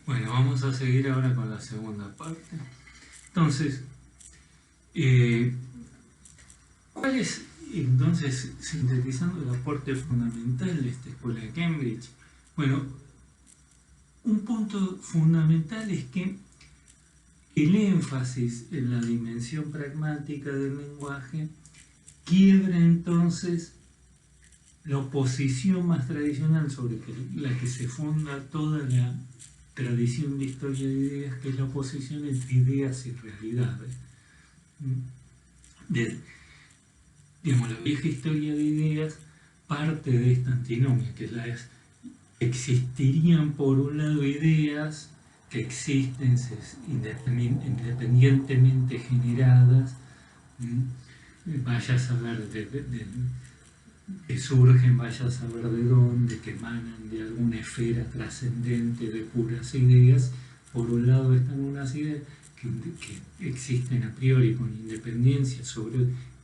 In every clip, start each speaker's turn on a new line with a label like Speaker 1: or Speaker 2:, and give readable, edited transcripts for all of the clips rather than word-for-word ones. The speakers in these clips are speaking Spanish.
Speaker 1: Bueno, vamos a seguir ahora con la segunda parte. Entonces, ¿cuál es, entonces, sintetizando el aporte fundamental de esta escuela de Cambridge? Bueno, un punto fundamental es que el énfasis en la dimensión pragmática del lenguaje quiebra entonces la oposición más tradicional sobre la que se funda toda la tradición de historia de ideas, que es la oposición entre ideas y realidades. Digamos, la vieja historia de ideas parte de esta antinomia, que existirían por un lado ideas que existen independientemente generadas, vaya a saber que surgen, vaya a saber de dónde, que emanan de alguna esfera trascendente de puras ideas. Por un lado están unas ideas que existen a priori con independencia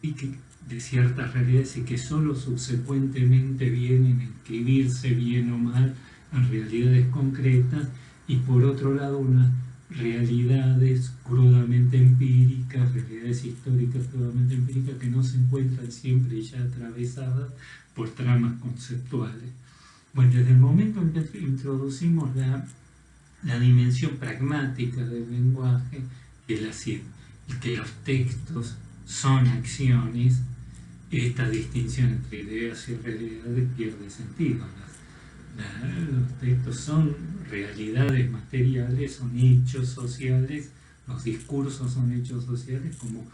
Speaker 1: y que de ciertas realidades y que solo subsecuentemente vienen a inscribirse bien o mal en realidades concretas, y por otro lado unas realidades crudamente empíricas, realidades históricas crudamente empíricas que no se encuentran siempre ya atravesadas por tramas conceptuales. Bueno, desde el momento en que introducimos la dimensión pragmática del lenguaje, que los textos son acciones, esta distinción entre ideas y realidades pierde sentido. Los textos son realidades materiales, son hechos sociales, los discursos son hechos sociales como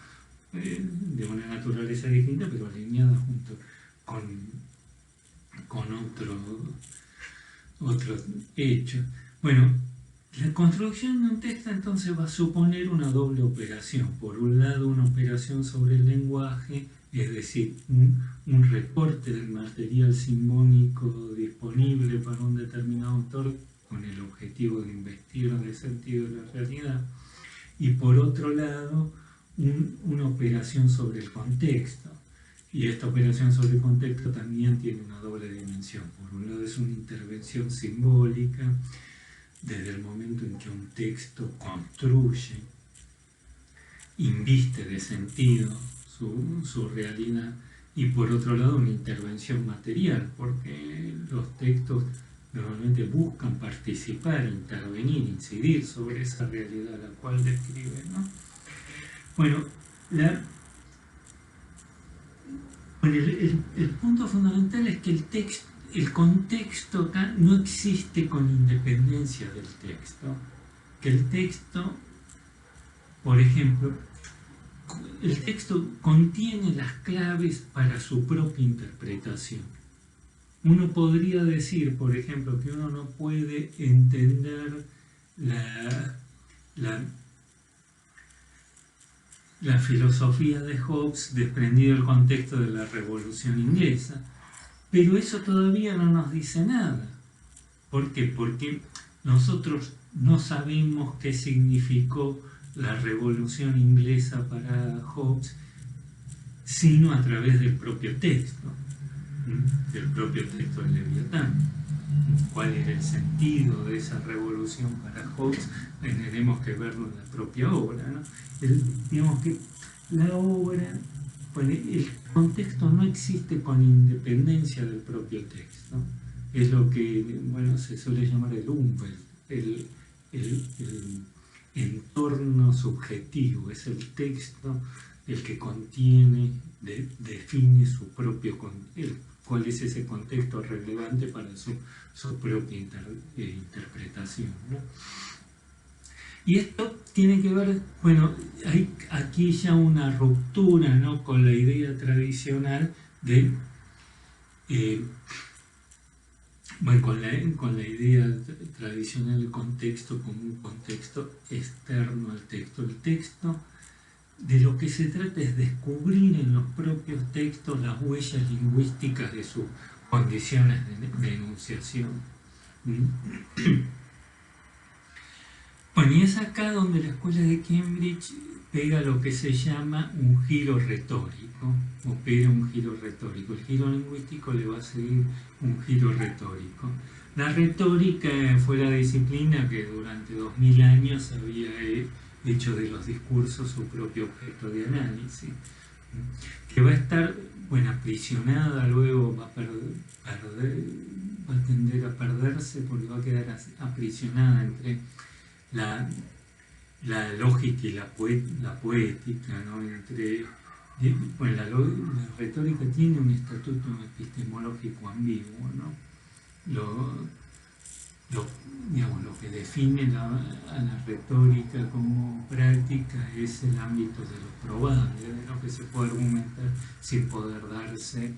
Speaker 1: de una naturaleza distinta, pero alineados junto con otros hechos. Bueno, la construcción de un texto entonces va a suponer una doble operación. Por un lado, una operación sobre el lenguaje, es decir, un recorte del material simbólico disponible para un determinado autor con el objetivo de investir de sentido de la realidad, y por otro lado, una operación sobre el contexto. Y esta operación sobre el contexto también tiene una doble dimensión. Por un lado es una intervención simbólica, desde el momento en que un texto construye, inviste de sentido su realidad, y por otro lado una intervención material, porque los textos normalmente buscan participar, intervenir, incidir sobre esa realidad a la cual describen, ¿no? Bueno, el punto fundamental es que el contexto acá no existe con independencia del texto. Que el texto, por ejemplo, el texto contiene las claves para su propia interpretación. Uno podría decir, por ejemplo, que uno no puede entender la filosofía de Hobbes desprendido del contexto de la Revolución Inglesa, pero eso todavía no nos dice nada. ¿Por qué? Porque nosotros no sabemos qué significó la Revolución Inglesa para Hobbes, sino a través del propio texto del Leviatán. ¿Cuál era el sentido de esa revolución para Hobbes? Tendremos que verlo en la propia obra, ¿no? Digamos que la obra, bueno, el contexto no existe con independencia del propio texto. Es lo que, bueno, se suele llamar el Umwelt, el entorno subjetivo. Es el texto el que contiene, define su propio cuál es ese contexto relevante para su propia interpretación, ¿no? Y esto tiene que ver, bueno, hay aquí ya una ruptura, ¿no?, con la idea tradicional de, con la idea tradicional del contexto como un contexto externo al texto. El texto, de lo que se trata es descubrir en los propios textos las huellas lingüísticas de sus condiciones de enunciación. Bueno, y es acá donde la escuela de Cambridge pega lo que se llama un giro retórico, opera un giro retórico. El giro lingüístico le va a seguir un giro retórico. La retórica fue la disciplina que durante 2000 años había hecho de los discursos su propio objeto de análisis, que va a estar, bueno, aprisionada, luego va a tender a perderse porque va a quedar aprisionada entre la lógica y la poética, ¿no? Bueno, la retórica tiene un estatuto epistemológico ambiguo, ¿no? Digamos, lo que define a la retórica como práctica es el ámbito de lo probable, de lo que se puede argumentar sin poder darse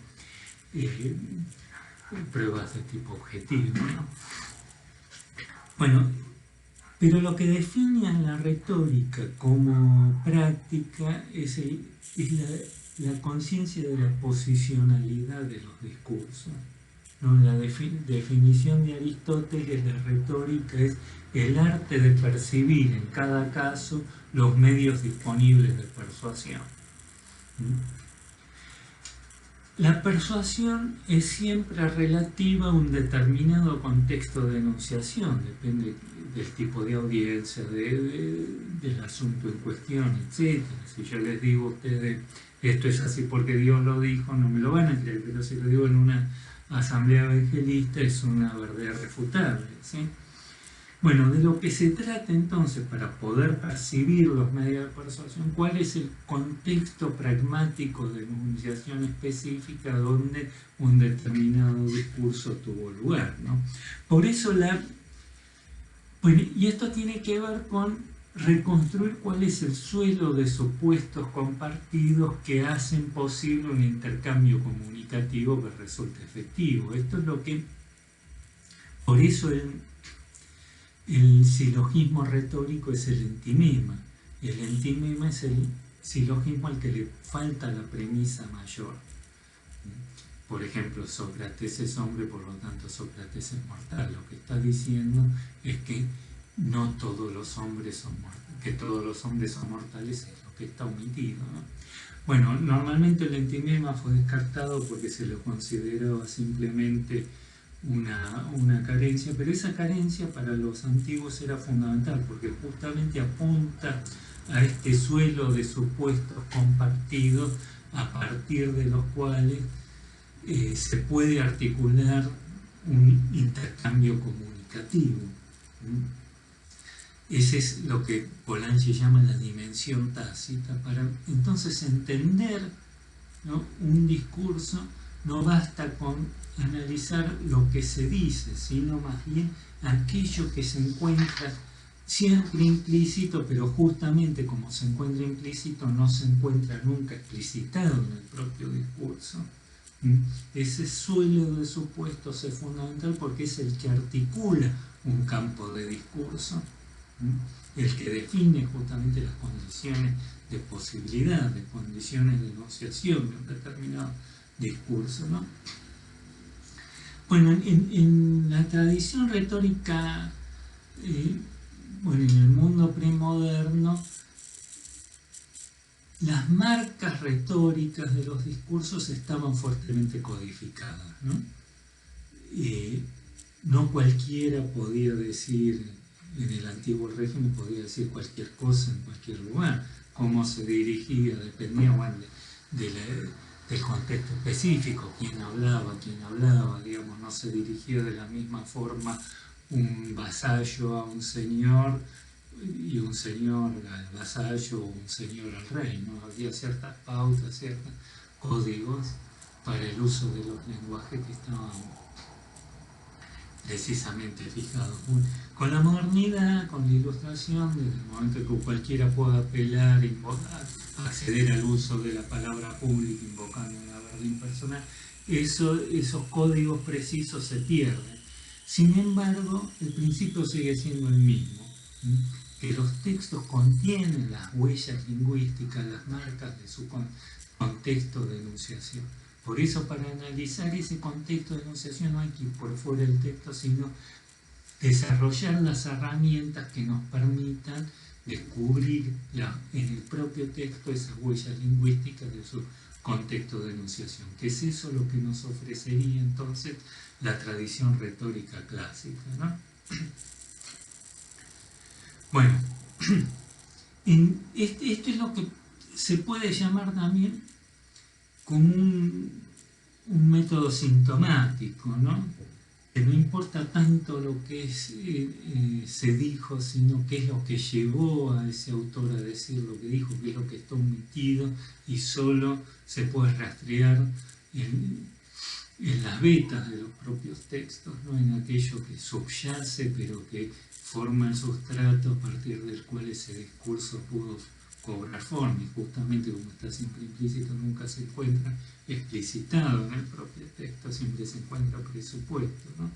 Speaker 1: pruebas de tipo objetivo, ¿no? Bueno, pero lo que define a la retórica como práctica es la conciencia de la posicionalidad de los discursos, ¿no? La definición de Aristóteles de retórica es el arte de percibir en cada caso los medios disponibles de persuasión. La persuasión es siempre relativa a un determinado contexto de enunciación, depende del tipo de audiencia, del asunto en cuestión, etc. Si yo les digo a ustedes, esto es así porque Dios lo dijo, no me lo van a creer, pero si lo digo en una asamblea evangelista es una verdad irrefutable, ¿sí? Bueno, de lo que se trata entonces para poder percibir los medios de persuasión, ¿cuál es el contexto pragmático de enunciación específica donde un determinado discurso tuvo lugar, ¿no? Por eso bueno, y esto tiene que ver con reconstruir cuál es el suelo de supuestos compartidos que hacen posible un intercambio comunicativo que resulte efectivo. Esto es lo que, por eso el silogismo retórico es el entimema. El entimema es el silogismo al que le falta la premisa mayor. Por ejemplo, Sócrates es hombre, por lo tanto Sócrates es mortal. Lo que está diciendo es que no todos los hombres son mortales, que todos los hombres son mortales, es lo que está omitido, ¿no? Bueno, normalmente el entimema fue descartado porque se lo consideraba simplemente una carencia, pero esa carencia para los antiguos era fundamental porque justamente apunta a este suelo de supuestos compartidos a partir de los cuales se puede articular un intercambio comunicativo. Ese es lo que Polanyi llama la dimensión tácita. Para entonces entender, ¿no?, un discurso, no basta con analizar lo que se dice, sino más bien aquello que se encuentra siempre implícito, pero justamente como se encuentra implícito, no se encuentra nunca explicitado en el propio discurso. Ese suelo de supuestos es fundamental porque es el que articula un campo de discurso, el que define justamente las condiciones de posibilidad, de condiciones de enunciación de un determinado discurso, ¿no? Bueno, en la tradición retórica, bueno, en el mundo premoderno, las marcas retóricas de los discursos estaban fuertemente codificadas, ¿no? No cualquiera podía decir, en el antiguo régimen podía decir cualquier cosa en cualquier lugar. Cómo se dirigía dependía, bueno, del contexto específico, quién hablaba, digamos, no se dirigía de la misma forma un vasallo a un señor y un señor al vasallo o un señor al rey, ¿no? Había ciertas pautas, ciertos códigos para el uso de los lenguajes que estaban precisamente fijados. Con la modernidad, con la ilustración, desde el momento que cualquiera pueda apelar, invocar, acceder al uso de la palabra pública invocando la verdad impersonal, esos códigos precisos se pierden. Sin embargo, el principio sigue siendo el mismo, que los textos contienen las huellas lingüísticas, las marcas de su contexto de enunciación. Por eso, para analizar ese contexto de enunciación no hay que ir por fuera del texto, sino desarrollar las herramientas que nos permitan descubrir en el propio texto esas huellas lingüísticas de su contexto de enunciación, que es eso lo que nos ofrecería entonces la tradición retórica clásica, ¿no? Bueno, esto es lo que se puede llamar también como un método sintomático, ¿no? Que no importa tanto lo que se dijo, sino qué es lo que llevó a ese autor a decir lo que dijo, qué es lo que está omitido, y solo se puede rastrear en las vetas de los propios textos, ¿no? En aquello que subyace, pero que forma el sustrato a partir del cual ese discurso pudo cobrar forma, y justamente como está siempre implícito, nunca se encuentra explicitado en el propio texto, siempre se encuentra presupuesto, ¿no?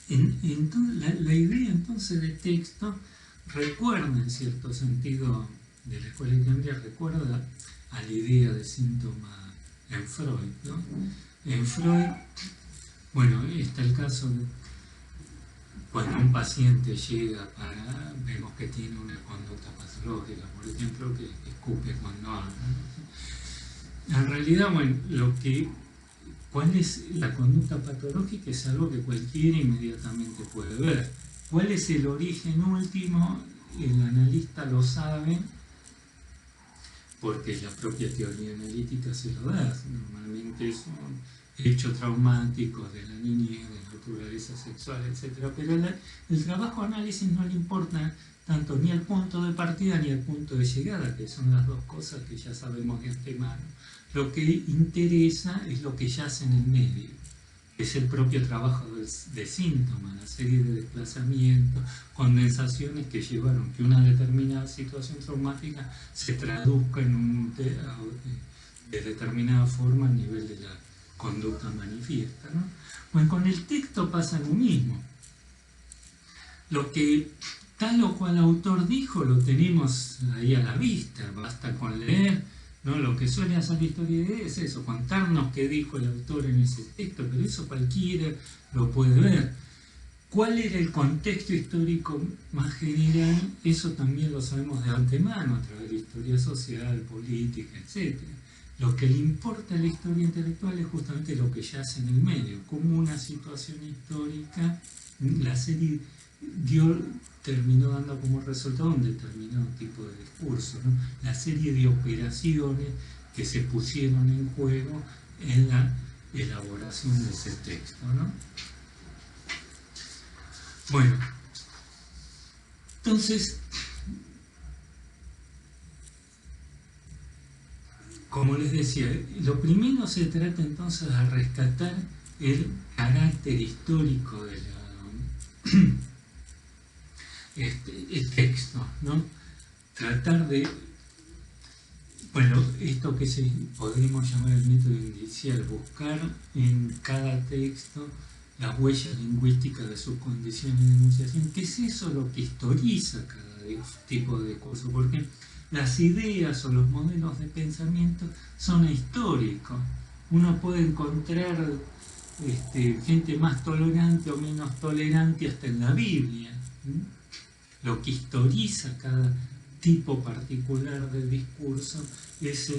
Speaker 1: Entonces, la idea entonces de texto recuerda, en cierto sentido, de la escuela de Cambria, recuerda a la idea de síntoma en Freud, ¿no? En Freud, bueno, está el caso de cuando un paciente llega vemos que tiene una conducta patológica, por ejemplo, que escupe cuando habla, ¿no? En realidad, bueno, ¿cuál es la conducta patológica? Es algo que cualquiera inmediatamente puede ver. ¿Cuál es el origen último? El analista lo sabe porque la propia teoría analítica se lo da. Normalmente son hechos traumáticos de la niñez, de naturaleza sexual, etc. Pero el trabajo de análisis no le importa tanto ni el punto de partida ni el punto de llegada, que son las dos cosas que ya sabemos de antemano. Lo que interesa es lo que yace en el medio, que es el propio trabajo de síntomas, la serie de desplazamientos, condensaciones que llevaron que una determinada situación traumática se traduzca de determinada forma a nivel de la conducta manifiesta, ¿no? Bueno, con el texto pasa lo mismo. Lo que tal o cual autor dijo lo tenemos ahí a la vista, basta con leer, ¿no? Lo que suele hacer la historia es eso, contarnos qué dijo el autor en ese texto, pero eso cualquiera lo puede ver. ¿Cuál era el contexto histórico más general? Eso también lo sabemos de antemano a través de la historia social, política, etc. Lo que le importa a la historia intelectual es justamente lo que yace en el medio, como una situación histórica, la serie terminó dando como resultado un determinado tipo de discurso, ¿no? La serie de operaciones que se pusieron en juego en la elaboración de ese texto, ¿no? Bueno, entonces, como les decía, lo primero se trata entonces de rescatar el carácter histórico de el texto, ¿no? Tratar de, bueno, esto que podríamos llamar el método indicial, buscar en cada texto las huellas lingüísticas de sus condiciones de enunciación. ¿Qué es eso lo que historiza cada tipo de discurso? Porque las ideas o los modelos de pensamiento son históricos. Uno puede encontrar gente más tolerante o menos tolerante hasta en la Biblia. Lo que historiza cada tipo particular de discurso es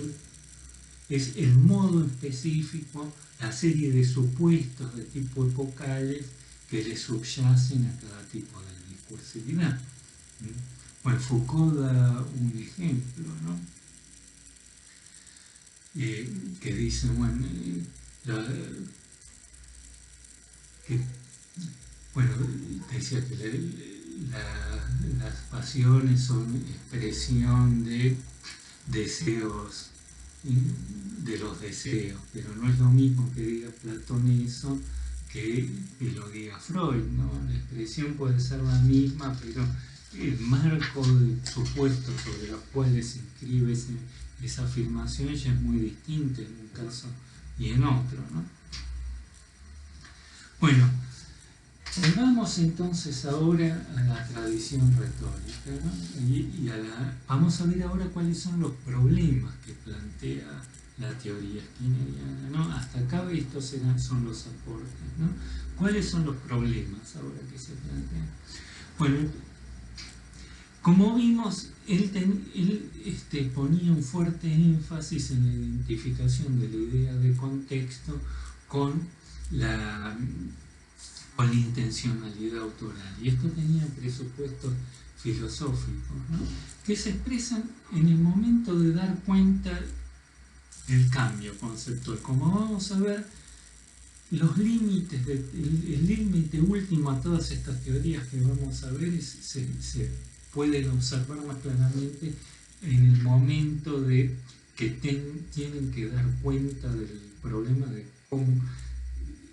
Speaker 1: el modo específico, la serie de supuestos de tipo epocales que le subyacen a cada tipo de discursividad. Bueno, Foucault da un ejemplo, ¿no? Que dice, bueno, decía que las pasiones son expresión de deseos, de los deseos, pero no es lo mismo que diga Platón eso que lo diga Freud, ¿no? La expresión puede ser la misma, pero el marco de supuestos sobre los cuales se inscribe esa afirmación ya es muy distinta en un caso y en otro, ¿no? Bueno, vamos entonces ahora a la tradición retórica, ¿no? Vamos a ver ahora cuáles son los problemas que plantea la teoría skinneriana, ¿no? Hasta acá estos son los aportes, ¿no? ¿Cuáles son los problemas ahora que se plantean? Bueno, Como vimos, él ponía un fuerte énfasis en la identificación de la idea de contexto con la, con la intencionalidad autoral. Y esto tenía presupuestos filosóficos, ¿no?, que se expresan en el momento de dar cuenta del cambio conceptual. Como vamos a ver, los límites, el límite último a todas estas teorías que vamos a ver se pueden observar más claramente en el momento de que tienen que dar cuenta del problema de cómo,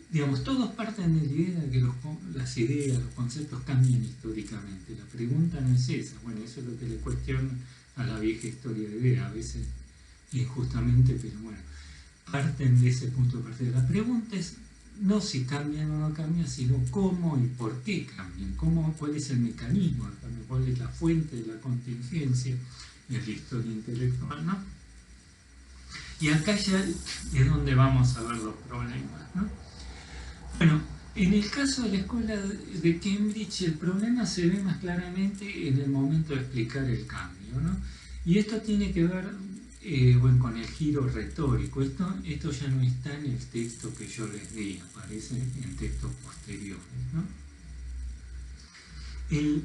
Speaker 1: digamos, todos parten de la idea de que las ideas, los conceptos cambian históricamente. La pregunta no es esa, bueno, eso es lo que le cuestiona a la vieja historia de ideas, a veces injustamente, pero bueno, parten de ese punto de partida. La pregunta es no si cambian o no cambian, sino cómo y por qué cambian, cuál es el mecanismo del cambio, cuál es la fuente de la contingencia en la historia intelectual, ¿no? Y acá ya es donde vamos a ver los problemas, ¿no? Bueno, en el caso de la escuela de Cambridge, el problema se ve más claramente en el momento de explicar el cambio, ¿no? Y esto tiene que ver bueno, con el giro retórico. Esto ya no está en el texto que yo les di, aparece en textos posteriores, ¿no? El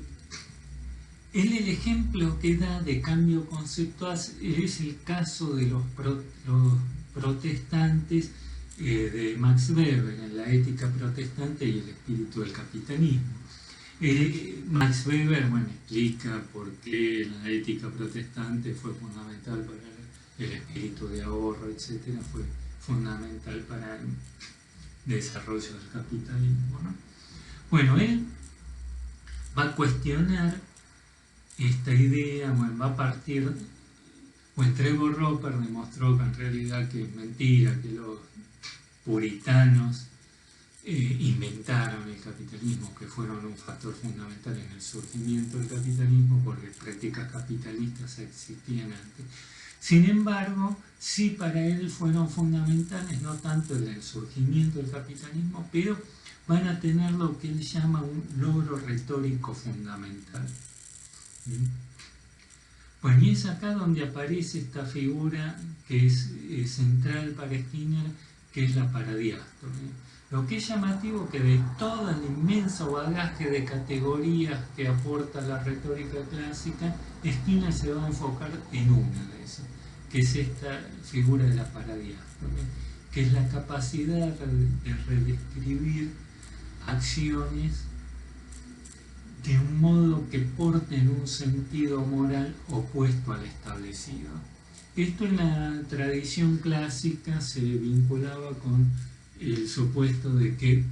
Speaker 1: ejemplo que da de cambio conceptual es el caso de los protestantes de Max Weber en la ética protestante y el espíritu del capitalismo. Max Weber, bueno, explica por qué la ética protestante fue fundamental para el espíritu de ahorro, etcétera, fue fundamental para el desarrollo del capitalismo, ¿no? Bueno, él va a cuestionar esta idea, bueno, va a partir, bueno, Trevor Roper demostró que en realidad que es mentira, que los puritanos inventaron el capitalismo, que fueron un factor fundamental en el surgimiento del capitalismo, porque prácticas capitalistas existían antes. Sin embargo, sí para él fueron fundamentales, no tanto en el surgimiento del capitalismo, pero van a tener lo que él llama un logro retórico fundamental. Pues y es acá donde aparece esta figura que es central para Skinner, que es la paradiástole. Lo que es llamativo que de todo el inmenso bagaje de categorías que aporta la retórica clásica, Skinner se va a enfocar en una de esas, que es esta figura de la paradiástole, que es la capacidad de redescribir acciones de un modo que porten un sentido moral opuesto al establecido. Esto en la tradición clásica se vinculaba con el supuesto de que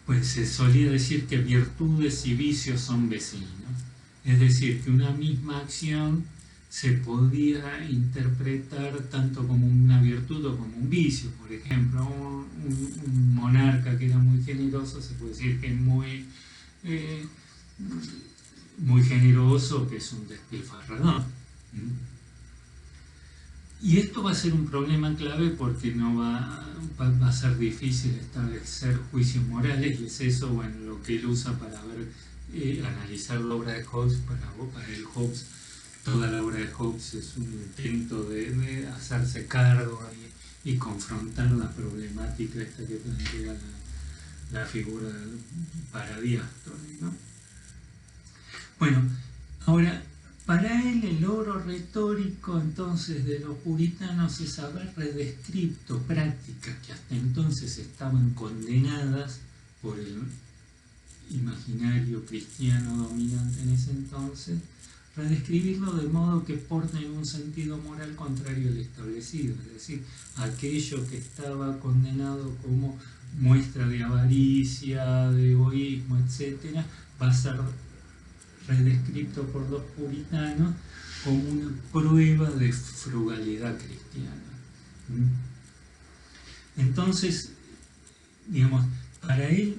Speaker 1: pues se solía decir que virtudes y vicios son vecinos, es decir, que una misma acción se podía interpretar tanto como una virtud o como un vicio. Por ejemplo, un monarca que era muy generoso, se puede decir que es muy generoso, que es un despilfarrador. Y esto va a ser un problema clave porque no va a ser difícil establecer juicios morales, y es eso, bueno, lo que él usa para ver, analizar la obra de Hobbes. Para el Hobbes, toda la obra de Hobbes es un intento de hacerse cargo y confrontar la problemática esta que plantea la figura del paradiástole, ¿no? Bueno, ahora, para él el logro retórico entonces de los puritanos es haber redescrito prácticas que hasta entonces estaban condenadas por el imaginario cristiano dominante en ese entonces, redescribirlo de modo que porten un sentido moral contrario al establecido, es decir, aquello que estaba condenado como muestra de avaricia, de egoísmo, etc., va a ser redescrito por los puritanos como una prueba de frugalidad cristiana. Entonces, digamos, para él,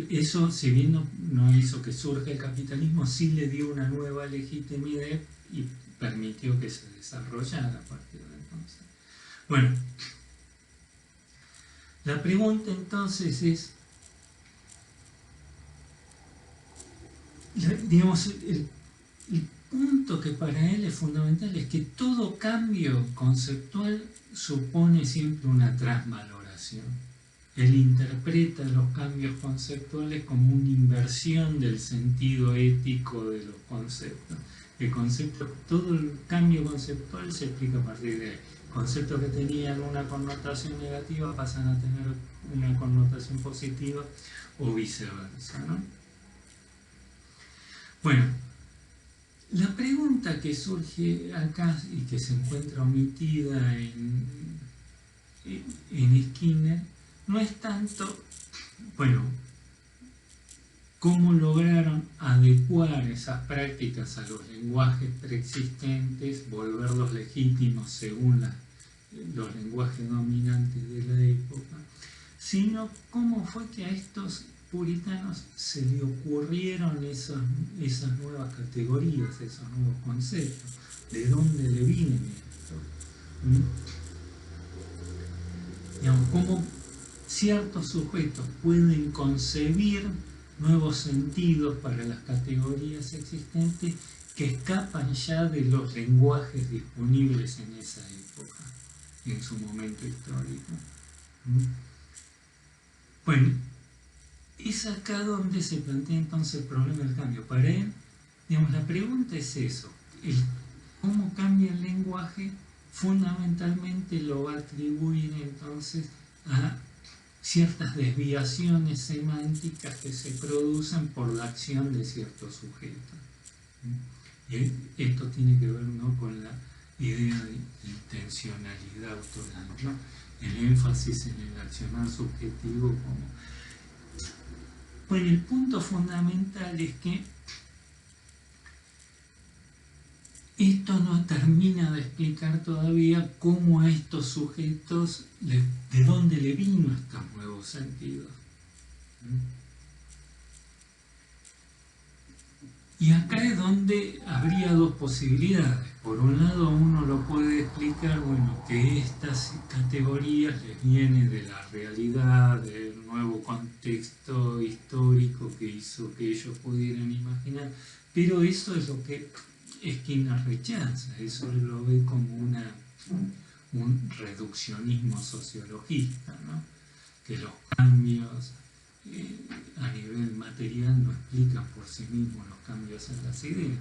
Speaker 1: eso, si bien no hizo que surja el capitalismo, sí le dio una nueva legitimidad y permitió que se desarrollara a partir de entonces. Bueno, la pregunta entonces es, digamos, el punto que para él es fundamental es que todo cambio conceptual supone siempre una transvaloración. Él interpreta los cambios conceptuales como una inversión del sentido ético de los conceptos. Todo el cambio conceptual se explica a partir de ahí. Conceptos que tenían una connotación negativa pasan a tener una connotación positiva o viceversa, ¿no? Bueno, la pregunta que surge acá y que se encuentra omitida en Skinner no es tanto, bueno, cómo lograron adecuar esas prácticas a los lenguajes preexistentes, volverlos legítimos según los lenguajes dominantes de la época, sino cómo fue que a estos puritanos se le ocurrieron esas nuevas categorías, esos nuevos conceptos, de dónde le viene esto. Digamos, cómo ciertos sujetos pueden concebir nuevos sentidos para las categorías existentes que escapan ya de los lenguajes disponibles en esa época, en su momento histórico. Bueno, es acá donde se plantea entonces el problema del cambio. Para él, digamos, la pregunta es eso, cómo cambia el lenguaje fundamentalmente lo va a atribuir entonces a ciertas desviaciones semánticas que se producen por la acción de ciertos sujetos. Y esto tiene que ver, ¿no?, con la idea de intencionalidad autoral, ¿no? El énfasis en el accionar subjetivo como... Bueno, el punto fundamental es que esto no termina de explicar todavía cómo a estos sujetos, de dónde le vino estos nuevos sentidos. Y acá es donde habría dos posibilidades. Por un lado, uno lo puede explicar, bueno, que estas categorías les vienen de la realidad, del nuevo contexto histórico que hizo que ellos pudieran imaginar, pero eso es lo que Skinner rechaza, eso lo ve como un reduccionismo sociologista, ¿no? Que los cambios a nivel material no explican por sí mismos los cambios en las ideas.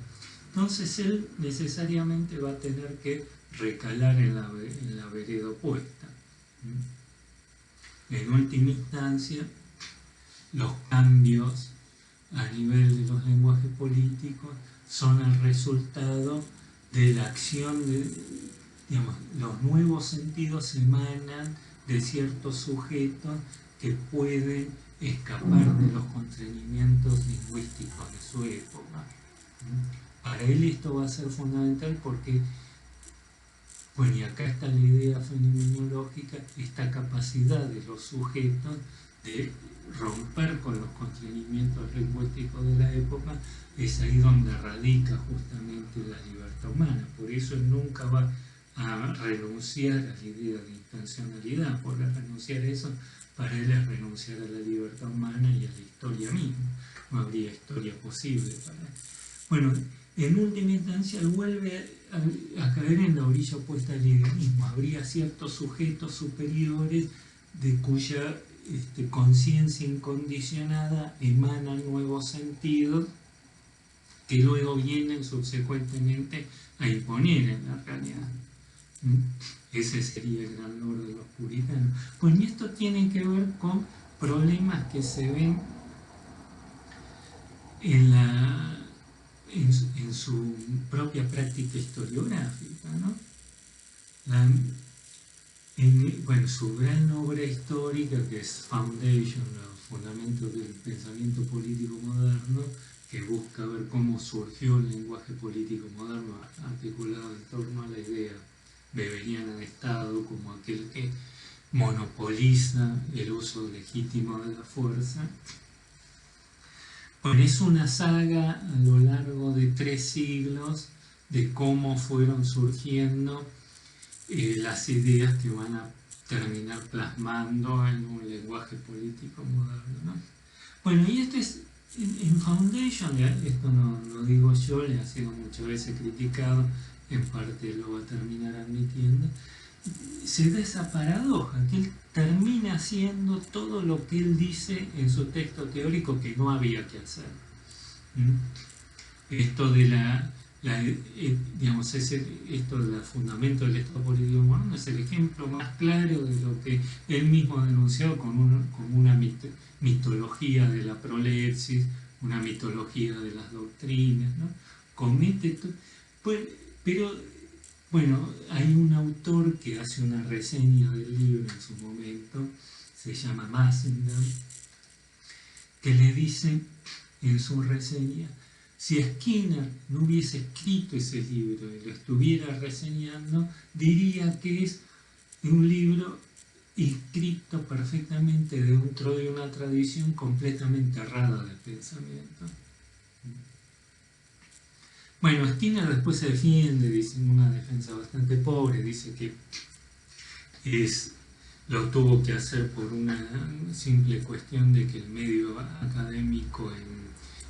Speaker 1: Entonces él necesariamente va a tener que recalar en la vereda opuesta. En última instancia, los cambios a nivel de los lenguajes políticos son el resultado de la acción digamos, los nuevos sentidos emanan de ciertos sujetos que pueden escapar de los constreñimientos lingüísticos de su época. Para él esto va a ser fundamental porque, bueno, y acá está la idea fenomenológica, esta capacidad de los sujetos de romper con los constreñimientos lingüísticos de la época, es ahí donde radica justamente la libertad humana. Por eso él nunca va a renunciar a la idea de intencionalidad, porque renunciar a eso para él es renunciar a la libertad humana y a la historia misma. No habría historia posible para él. Bueno, en última instancia él vuelve a caer en la orilla opuesta al idealismo. Habría ciertos sujetos superiores de cuya conciencia incondicionada emanan nuevos sentidos que luego vienen subsecuentemente a imponer en la realidad. Ese sería el gran logro de los puritanos. Pues y esto tiene que ver con problemas que se ven en su propia práctica historiográfica, ¿no? Bueno, su gran obra histórica, que es Foundation, los fundamentos del pensamiento político moderno, que busca ver cómo surgió el lenguaje político moderno articulado en torno a la idea beberiana de Estado como aquel que monopoliza el uso legítimo de la fuerza. Bueno, es una saga a lo largo de 3 siglos de cómo fueron surgiendo las ideas que van a terminar plasmando en un lenguaje político moderno, ¿no? Bueno, y esto es En Foundation, esto no digo yo, le ha sido muchas veces criticado, en parte lo va a terminar admitiendo, se da esa paradoja, que él termina haciendo todo lo que él dice en su texto teórico que no había que hacer. Esto de digamos, esto del fundamento del Estado político humano es el ejemplo más claro de lo que él mismo ha denunciado como una mitología de la prolepsis, una mitología de las doctrinas, ¿no? Pero bueno, hay un autor que hace una reseña del libro en su momento, se llama Massendam, que le dice en su reseña: si Skinner no hubiese escrito ese libro y lo estuviera reseñando, diría que es un libro inscrito perfectamente dentro de una tradición completamente errada de pensamiento. Bueno, Skinner después se defiende, dice una defensa bastante pobre, dice que lo tuvo que hacer por una simple cuestión de que el medio académico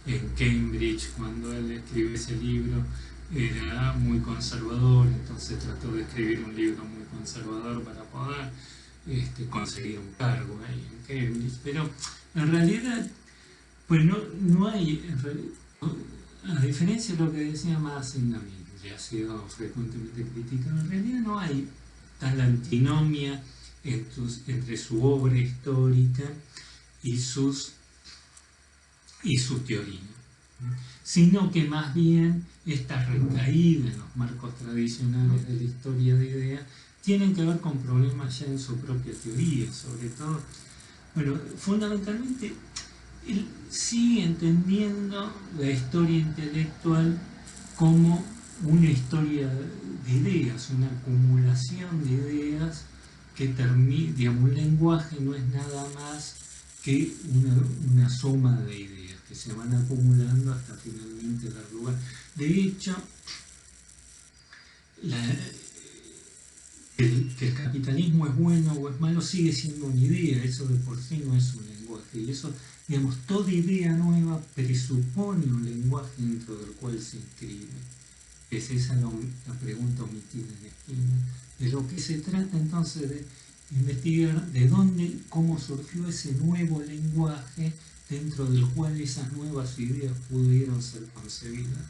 Speaker 1: en Cambridge, cuando él escribe ese libro, era muy conservador, entonces trató de escribir un libro muy conservador para poder conseguir un cargo ahí en Cambridge. Pero en realidad, pues no hay, a diferencia de lo que decía Massendam, y ha sido frecuentemente criticado, en realidad no hay tal antinomia entre su obra histórica y su teoría, sino que más bien esta recaída en los marcos tradicionales de la historia de ideas tienen que ver con problemas ya en su propia teoría, sobre todo. Bueno, fundamentalmente él sigue entendiendo la historia intelectual como una historia de ideas, una acumulación de ideas que termina, digamos, un lenguaje no es nada más que una suma de ideas que se van acumulando hasta finalmente dar lugar. De hecho, que el capitalismo es bueno o es malo sigue siendo una idea, eso de por sí no es un lenguaje, y eso, digamos, toda idea nueva presupone un lenguaje dentro del cual se inscribe. Es esa la pregunta omitida en Skinner. De lo que se trata entonces de investigar de dónde, cómo surgió ese nuevo lenguaje dentro del cual esas nuevas ideas pudieron ser concebidas.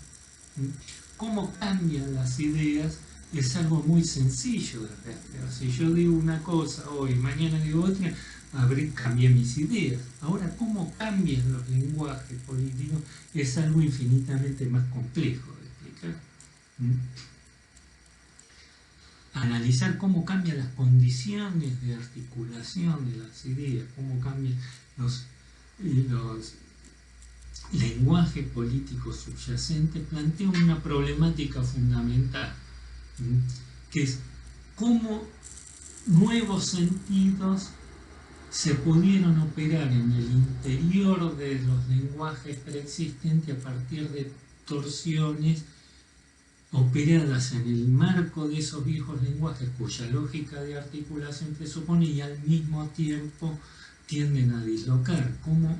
Speaker 1: ¿Cómo cambian las ideas? Es algo muy sencillo de rastrear. Si yo digo una cosa hoy, mañana digo otra, cambié mis ideas. Ahora, cómo cambian los lenguajes políticos es algo infinitamente más complejo de explicar. Analizar cómo cambian las condiciones de articulación de las ideas, cómo cambian los lenguajes políticos subyacentes, plantea una problemática fundamental, que es cómo nuevos sentidos se pudieron operar en el interior de los lenguajes preexistentes a partir de torsiones operadas en el marco de esos viejos lenguajes cuya lógica de articulación presupone y al mismo tiempo tienden a dislocar, cómo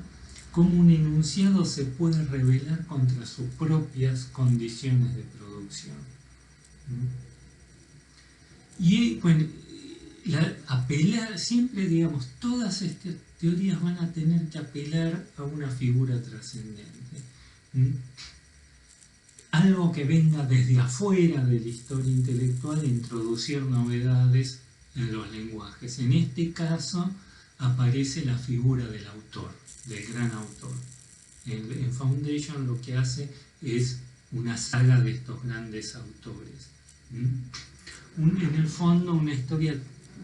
Speaker 1: un enunciado se puede rebelar contra sus propias condiciones de producción. Y bueno, apelar, siempre digamos, todas estas teorías van a tener que apelar a una figura trascendente. Algo que venga desde afuera de la historia intelectual e introducir novedades en los lenguajes. En este caso aparece la figura del autor, del gran autor. En Foundation lo que hace es una saga de estos grandes autores. En el fondo una historia,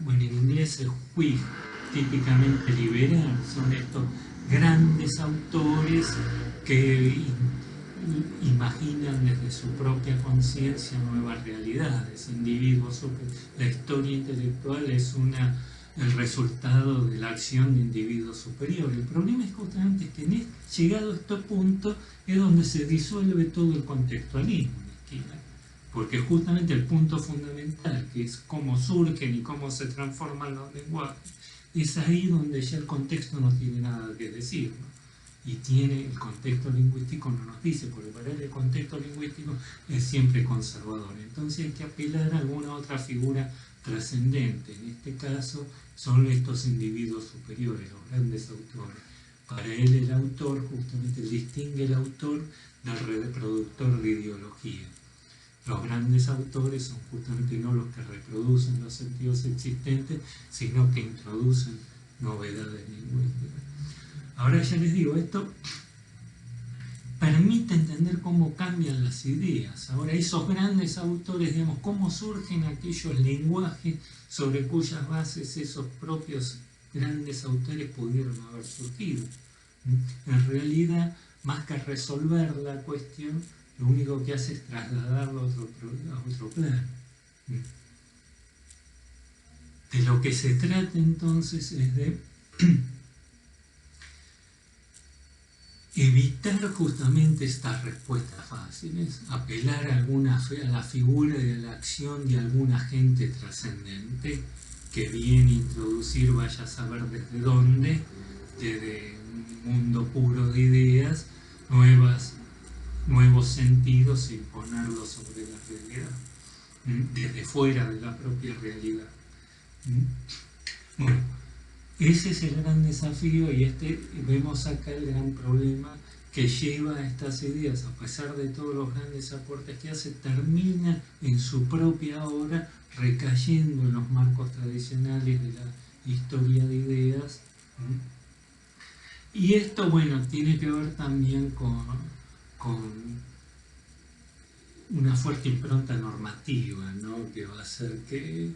Speaker 1: bueno, en inglés es whig, típicamente liberal, son estos grandes autores que imaginan desde su propia conciencia nuevas realidades, individuos. La historia intelectual es el resultado de la acción de individuos superiores. El problema es justamente que llegado a este punto es donde se disuelve todo el contextualismo de Skinner, porque justamente el punto fundamental, que es cómo surgen y cómo se transforman los lenguajes, es ahí donde ya el contexto no tiene nada que decir, ¿no? y tiene el contexto lingüístico, no nos dice, porque para él el contexto lingüístico es siempre conservador. Entonces hay que apelar a alguna otra figura trascendente. En este caso son estos individuos superiores, los grandes autores. Para él el autor justamente distingue el autor del reproductor de ideología. Los grandes autores son justamente no los que reproducen los sentidos existentes, sino que introducen novedades lingüísticas. Ahora ya les digo, esto permite entender cómo cambian las ideas. Ahora, esos grandes autores, digamos, cómo surgen aquellos lenguajes sobre cuyas bases esos propios grandes autores pudieron haber surgido. En realidad, más que resolver la cuestión, lo único que hace es trasladarlo a otro plano. De lo que se trata entonces es de evitar justamente estas respuestas fáciles, apelar a la figura y a la acción de algún agente trascendente que viene a introducir, vaya a saber desde dónde, desde un mundo puro de ideas, nuevos sentidos e imponerlos sobre la realidad, desde fuera de la propia realidad. Bueno, ese es el gran desafío y vemos acá el gran problema que lleva a estas ideas, a pesar de todos los grandes aportes que hace, termina en su propia obra recayendo en los marcos tradicionales de la historia de ideas. Y esto, bueno, tiene que ver también con una fuerte impronta normativa, ¿no? Que va a hacer que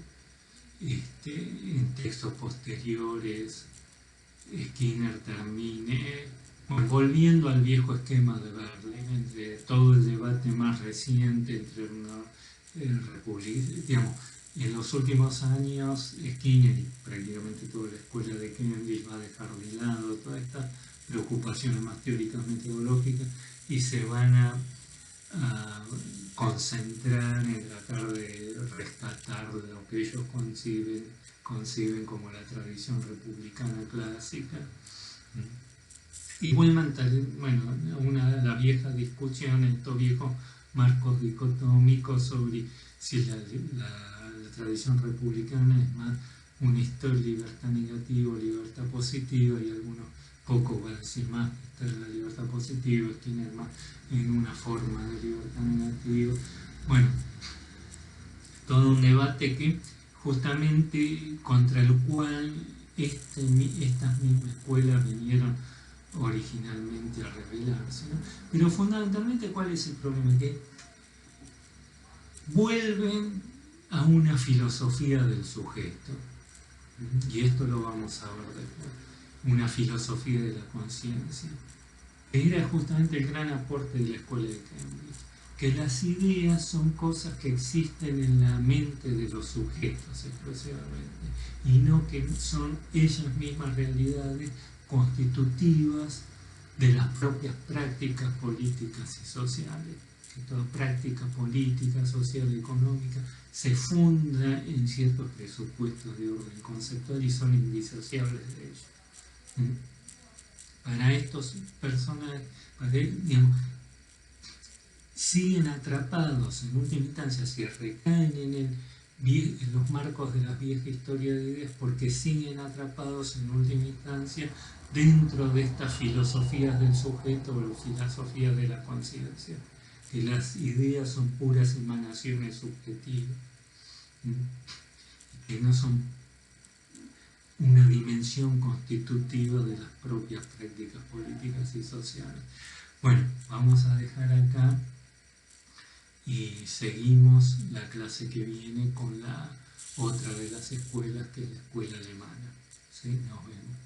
Speaker 1: en textos posteriores Skinner termine volviendo al viejo esquema de Berlin, entre todo el debate más reciente entre digamos, en los últimos años Skinner y prácticamente toda la escuela de Cambridge va a dejar de lado todas estas preocupaciones más teóricas metodológicas y se van a concentrar en tratar de rescatar lo que ellos conciben como la republicana clásica. Y vuelvan, bueno, la vieja discusión, estos viejos marcos dicotómicos sobre si la tradición republicana es más una historia de libertad negativa o libertad positiva, y algunos pocos van a decir más que está la libertad positiva, tiene más en una forma de libertad negativa. Bueno, todo un debate que justamente contra el cual estas mismas escuelas vinieron originalmente a rebelarse, ¿no? Pero fundamentalmente, ¿cuál es el problema? Que vuelven a una filosofía del sujeto, y esto lo vamos a ver después, una filosofía de la conciencia, que era justamente el gran aporte de la escuela de Cambridge, que las ideas son cosas que existen en la mente de los sujetos exclusivamente, y no que son ellas mismas realidades constitutivas de las propias prácticas políticas y sociales, que toda práctica política, social, económica se funda en ciertos presupuestos de orden conceptual y son indisociables de ellos. Para estos personajes, digamos, siguen atrapados en última instancia, si recaen en los marcos de la vieja historia de ideas, porque siguen atrapados en última instancia dentro de estas filosofías del sujeto o la filosofía de la conciencia, que las ideas son puras emanaciones subjetivas, que no son una dimensión constitutiva de las propias prácticas políticas y sociales. Bueno, vamos a dejar acá y seguimos la clase que viene con la otra de las escuelas, que es la escuela alemana. ¿Sí? Nos vemos.